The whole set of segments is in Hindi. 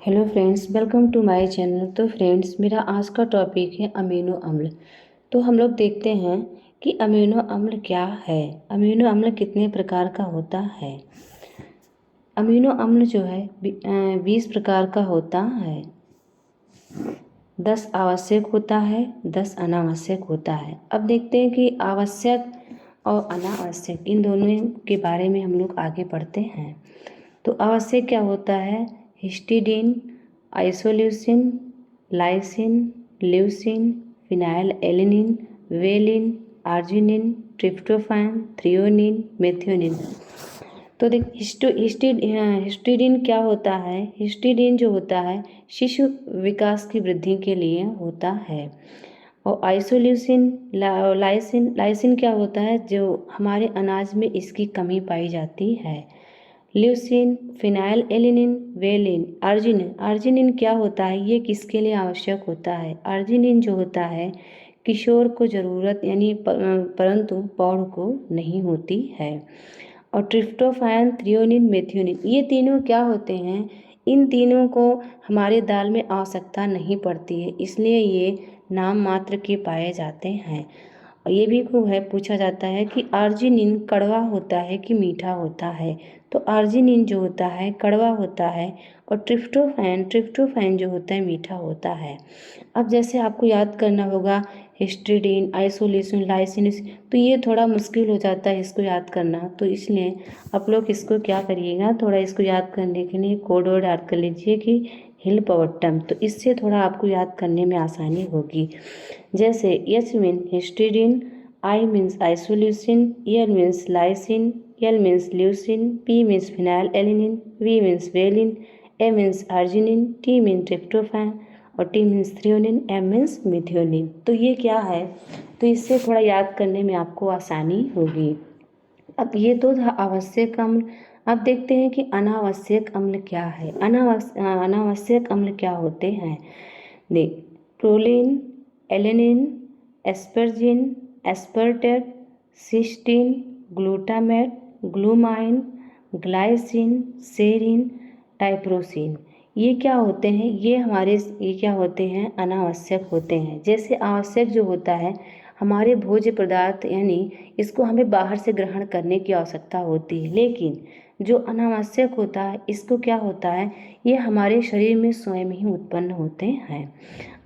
Hello friends, welcome to my channel. तो फ्रेंड्स, मेरा आज का टॉपिक है अमीनो अम्ल। तो हम लोग देखते हैं कि अमीनो अम्ल क्या है, अमीनो अम्ल कितने प्रकार का होता है। अमीनो अम्ल जो है 20 प्रकार का होता है। 10 आवश्यक होता है, 10 अनावश्यक होता है। अब देखते हैं कि आवश्यक और अनावश्यक इन दोनों के बारे में हम लोग आगे पढ़ते हैं। तो आवश्यक क्या होता है? Histidine, isoleucine, lysine, leucine, phenyl alanine, valine, arginine, tryptophan, threonine, methionine. तो देख हिस्टिडीन क्या होता है? हिस्टिडीन जो होता है शिशु विकास की वृद्धि के लिए होता है। और आइसोल्यूसिन, लाइसिन लाइसिन क्या होता है? जो हमारे अनाज में इसकी कमी पाई जाती है। Leucine, phenyl alanine, valine, arginine. Arginine क्या होता है? ये किसके लिए आवश्यक होता है? आर्जिनिन जो होता है किशोर को ज़रूरत यानी परंतु प्रौढ़ को नहीं होती है। और ट्रिप्टोफैन, थ्रियोनिन, मेथियोनिन ये तीनों क्या होते हैं? इन तीनों को हमारे दाल में आवश्यकता नहीं पड़ती है, इसलिए ये नाम मात्र के पाए जाते हैं। और ये भी खूब है, पूछा जाता है कि आर्जिनिन कड़वा होता है कि मीठा होता है। तो आर्जिनिन जो होता है कड़वा होता है और ट्रिप्टोफैन जो होता है मीठा होता है। अब जैसे आपको याद करना होगा हिस्टिडीन, आइसोल्यूसिन, लाइसिन, तो ये थोड़ा मुश्किल हो जाता है इसको याद करना। तो इसलिए आप लोग इसको क्या करिएगा, थोड़ा इसको याद करने के लिए कोड वर्ड याद कर लीजिए कि हिलपवट्टम। तो इससे थोड़ा आपको याद करने में आसानी होगी। जैसे H mean histidine, I means isoleucine, L means lysine, L means leucine, P means phenylalanine, V means valine, A means arginine, T mean tryptophan और T means threonine, M means methionine. तो ये क्या है? तो इससे थोड़ा याद करने में आपको आसानी होगी। अब ये तो था आवश्यक अम्ल। अब देखते हैं कि अनावश्यक अम्ल क्या है। अनावश्यक अम्ल क्या होते हैं? देख, proline, alanine, asparagine, aspartate, cysteine, glutamate, glutamine, glycine, serine, tyrosine. ये क्या होते हैं? ये क्या होते हैं? अनावश्यक होते हैं। जैसे आवश्यक जो होता है हमारे भोज्य पदार्थ यानी इसको हमें बाहर से ग्रहण करने की आवश्यकता होती है, लेकिन जो अनावश्यक होता है इसको क्या होता है? ये हमारे शरीर में स्वयं ही उत्पन्न होते हैं।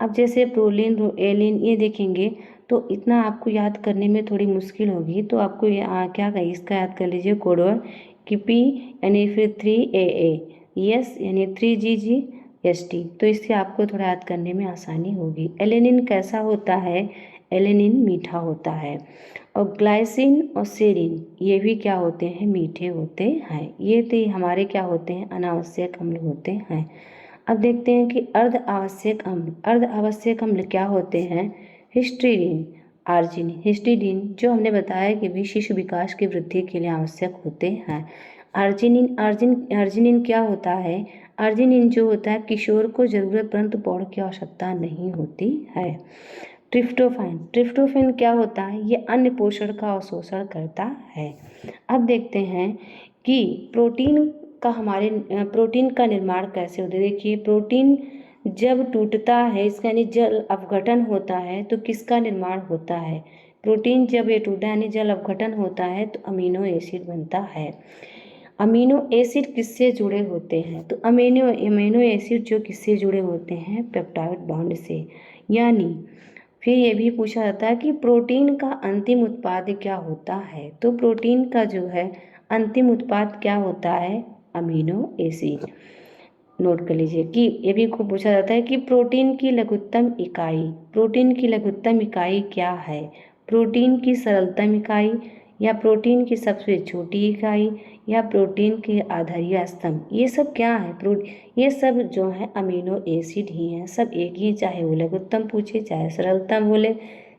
अब जैसे प्रोलिन, एलिन ये देखेंगे तो इतना आपको याद करने में थोड़ी मुश्किल होगी। तो आपको क्या कहें, इसका याद कर लीजिए कोड वर्ड कि पी यानी फिर 3AA, यस यानी 3GGST। तो इससे आपको थोड़ा याद करने में आसानी होगी। एलेनिन कैसा होता है? एलेनिन मीठा होता है। और ग्लाइसिन और सेरिन ये भी क्या होते हैं? मीठे होते हैं। ये तो हमारे क्या होते हैं? अनावश्यक अम्ल होते हैं। अब देखते हैं कि अर्ध आवश्यक अम्ल। अर्ध आवश्यक अम्ल क्या होते हैं? Histidine, arginine. हिस्टिडीन जो हमने बताया कि भी शिशु विकास की वृद्धि के लिए आवश्यक होते हैं। आर्जिनिन क्या होता है? आर्जिनिन जो होता है किशोर को जरूरत परंतु प्रौढ़ की आवश्यकता नहीं होती है। ट्रिप्टोफैन क्या होता है? ये अन्य पोषण का अवशोषण करता है। अब देखते हैं कि प्रोटीन का निर्माण कैसे होता है। देखिए, प्रोटीन जब टूटता है इसका यानी जल अपघटन होता है तो किसका निर्माण होता है? प्रोटीन जब ये टूटा यानी जल अपघटन होता है तो अमीनो एसिड बनता है। अमीनो एसिड किससे जुड़े होते हैं? तो अमीनो एसिड जो किससे जुड़े होते हैं? पेप्टाइड बॉन्ड से। यानी फिर ये भी पूछा जाता है कि प्रोटीन का अंतिम उत्पाद क्या होता है? तो प्रोटीन का जो है अंतिम उत्पाद क्या होता है? Amino acid. नोट कर लीजिए कि ये भी खूब पूछा जाता है कि प्रोटीन की लघुत्तम इकाई क्या है? प्रोटीन की सरलतम इकाई या प्रोटीन की सबसे छोटी इकाई या प्रोटीन के आधारीय स्तंभ, ये सब क्या है? ये सब जो है अमीनो एसिड ही हैं। सब एक ही, चाहे वो लघुत्तम पूछे, चाहे सरलतम बोले,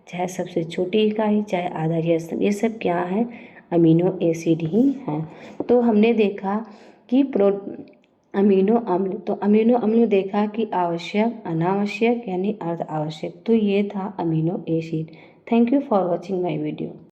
चाहे सबसे छोटी इकाई, चाहे आधारीय स्तंभ, ये सब क्या है? अमीनो एसिड ही हैं। तो हमने देखा कि अमीनो अम्ल, तो अमीनो अम्ल में देखा कि आवश्यक, अनावश्यक यानी अर्ध आवश्यक। तो ये था amino acid. Thank you for watching my video.